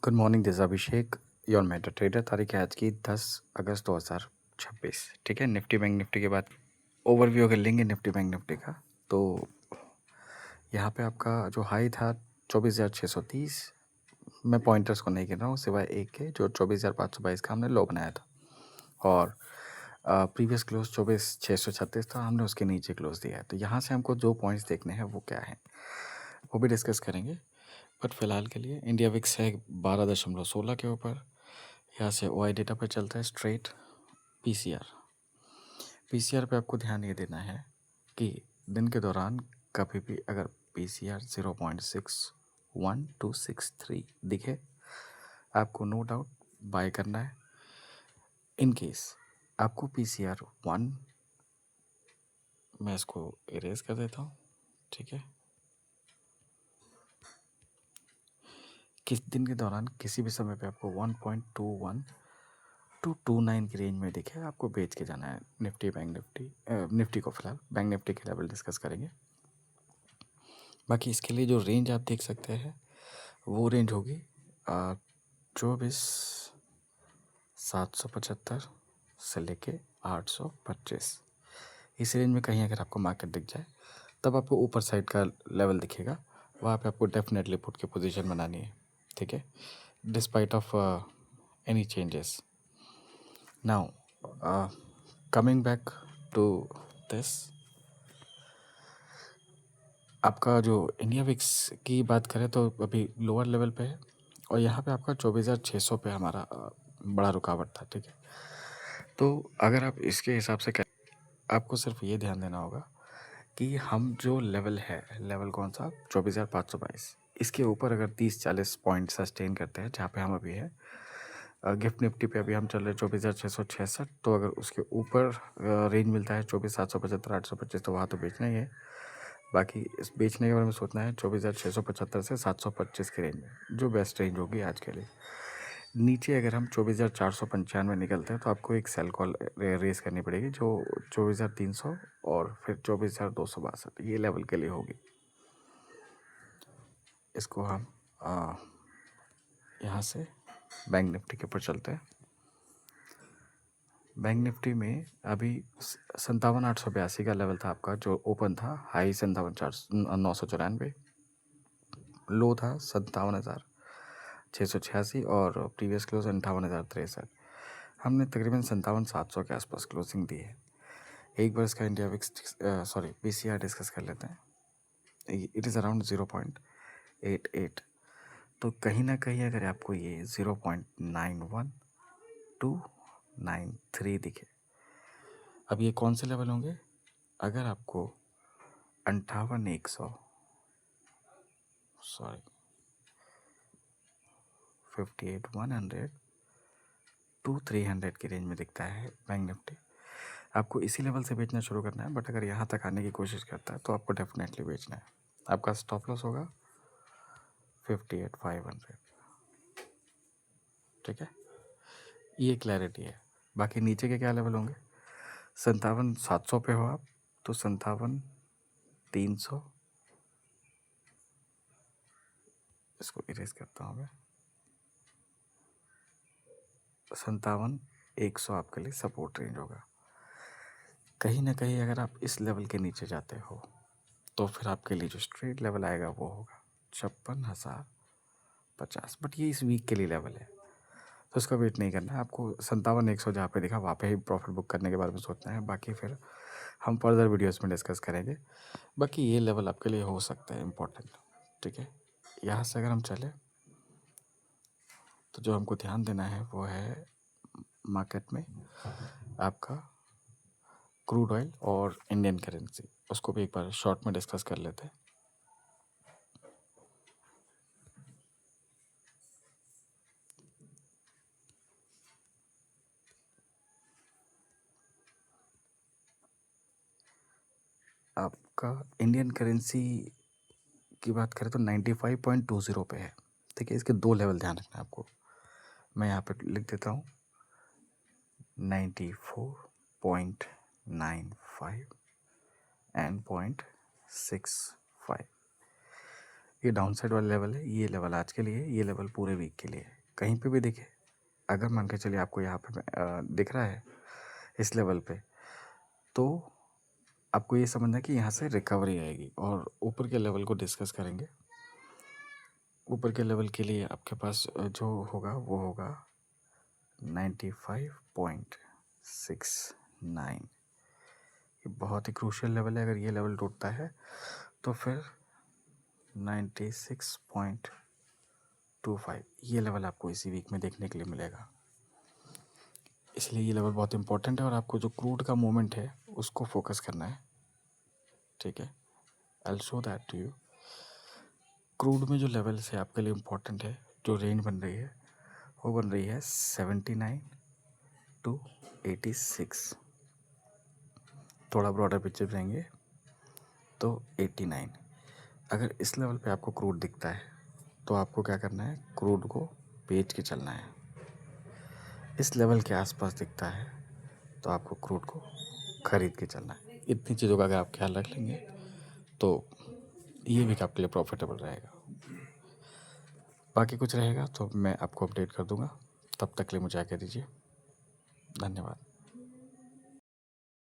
Good morning, this Abhishek, your Meta trader. तारीख है आज की 10 अगस्त 2026। ठीक है, निफ्टी बैंक निफ्टी के बाद ओवरव्यू अगर लेंगे निफ्टी बैंक निफ्टी का, तो यहाँ पे आपका जो हाई था 24,630। मैं पॉइंटर्स को नहीं गिन रहा हूँ सिवाय एक के, जो 24,522 का हमने लो बनाया था। और प्रीवियस क्लोज 24,636 था, हमने उसके नीचे क्लोज दिया है। तो यहाँ से हमको जो पॉइंट्स देखने हैं वो क्या है वो भी डिस्कस करेंगे। बट फिलहाल के लिए इंडिया विक्स है 12.16 के ऊपर। यहाँ से ओआई डेटा पे चलता है स्ट्रेट। पीसीआर पीसीआर पे आपको ध्यान ये देना है कि दिन के दौरान कभी भी अगर पीसीआर 0.61263 दिखे, आपको नो डाउट बाय करना है। इन केस आपको पीसीआर 1, मैं इसको इरेज कर देता हूँ। ठीक है, किस दिन के दौरान किसी भी समय पे आपको 1.21 टू 29 की रेंज में दिखे, आपको बेच के जाना है निफ्टी बैंक निफ्टी। निफ्टी को फिलहाल बैंक निफ्टी के लेवल डिस्कस करेंगे। बाकी इसके लिए जो रेंज आप देख सकते हैं वो रेंज होगी 24,775 से लेके 825। इस रेंज में कहीं अगर आपको मार्केट दिख जाए तब आपको ऊपर साइड का लेवल दिखेगा, वहाँ पे आपको डेफिनेटली पुट की पोजीशन बनानी है। ठीक है, despite of any changes. Now coming back to this, आपका जो इंडिया विक्स की बात करें तो अभी लोअर लेवल पे है, और यहाँ पे आपका 24,600 पे हमारा बड़ा रुकावट था। ठीक है, तो अगर आप इसके हिसाब से आपको सिर्फ ये ध्यान देना होगा कि हम जो लेवल है, लेवल कौन सा, 24,522, इसके ऊपर अगर 30-40 पॉइंट सस्टेन करते हैं जहाँ पे हम अभी है। गिफ्ट निफ्टी पे अभी हम चल रहे 24,666, तो अगर उसके ऊपर रेंज मिलता है 24,775 825, तो वहाँ तो बेचना ही है। बाकी इस बेचने के बारे में सोचना है 24,675 से 725 की रेंज में, जो बेस्ट रेंज होगी आज के लिए। नीचे अगर हम 24,495 निकलते हैं तो आपको एक सेल कॉल रेस करनी पड़ेगी, जो 24,300 और फिर 24,262 ये लेवल के लिए होगी। इसको हम यहाँ से बैंक निफ्टी के ऊपर चलते हैं। बैंक निफ्टी में अभी 57,882 का लेवल था आपका, जो ओपन था। हाई 57,994, लो था 57,686 और प्रीवियस क्लोज 58,063। हमने तकरीबन 57,700 के आसपास क्लोजिंग दी है। एक बार इसका इंडिया विक्स पीसीआर डिस्कस कर लेते हैं। It is around 0.88। तो कहीं ना कहीं अगर आपको ये 0.91-93 दिखे, अब ये कौन से लेवल होंगे? अगर आपको 58,100 58,100 टू 300 की रेंज में दिखता है बैंक निफ्टी, आपको इसी लेवल से बेचना शुरू करना है। बट अगर यहाँ तक आने की कोशिश करता है तो आपको डेफिनेटली बेचना है। आपका स्टॉप लॉस होगा 58,500। ठीक है, ये क्लैरिटी है। बाकी नीचे के क्या लेवल होंगे? 57,700 पे हो आप तो 57,300, इसको इरेज करता हूँ मैं, 57,100 आपके लिए सपोर्ट रेंज होगा। कहीं ना कहीं अगर आप इस लेवल के नीचे जाते हो तो फिर आपके लिए जो स्ट्रेट लेवल आएगा वो होगा 56,050। बट ये इस वीक के लिए लेवल है, तो उसका वेट नहीं करना है आपको। 57,100 जहाँ पे दिखा वहाँ पे ही प्रॉफिट बुक करने के बारे में सोचना है। बाकी फिर हम फर्दर वीडियोस में डिस्कस करेंगे। बाकी ये लेवल आपके लिए हो सकता है इम्पोर्टेंट। ठीक है, यहाँ से अगर हम चले तो जो हमको ध्यान देना है वो है मार्केट में आपका क्रूड ऑयल और इंडियन करेंसी, उसको भी एक बार शॉर्ट में डिस्कस कर लेते हैं। आपका इंडियन करेंसी की बात करें तो 95.20 पे है। ठीक है, इसके दो लेवल ध्यान रखना है आपको। मैं यहाँ पे लिख देता हूँ 94.95 एंड 0.65। ये डाउन साइड वाला लेवल है, ये लेवल आज के लिए, ये लेवल पूरे वीक के लिए है। कहीं पे भी दिखे, अगर मान के चलिए आपको यहाँ पे दिख रहा है इस लेवल पे, तो आपको ये समझना है कि यहाँ से रिकवरी आएगी। और ऊपर के लेवल को डिस्कस करेंगे। ऊपर के लेवल के लिए आपके पास जो होगा वो होगा 95.69। ये बहुत ही क्रूशियल लेवल है। अगर ये लेवल टूटता है तो फिर 96.25 ये लेवल आपको इसी वीक में देखने के लिए मिलेगा। इसलिए ये लेवल बहुत इंपॉर्टेंट है और आपको जो क्रूड का मूवमेंट है उसको फोकस करना है, ठीक है। I will show that to you. Crude में जो लेवल्स है आपके लिए इम्पोर्टेंट है, जो रेंज बन रही है वो बन रही है 79 to 86। थोड़ा ब्रॉडर पिक्चर रहेंगे तो 89। अगर इस लेवल पे आपको क्रूड दिखता है तो आपको क्या करना है, क्रूड को बेच के चलना है। इस लेवल के आसपास दिखता है तो आपको क्रूड को ख़रीद के चलना है। इतनी चीज़ों का अगर आप ख्याल रख लेंगे तो ये वीक आपके लिए प्रॉफिटेबल रहेगा। बाकी कुछ रहेगा तो मैं आपको अपडेट कर दूंगा। तब तक के लिए मुझे आज्ञा दीजिए। धन्यवाद।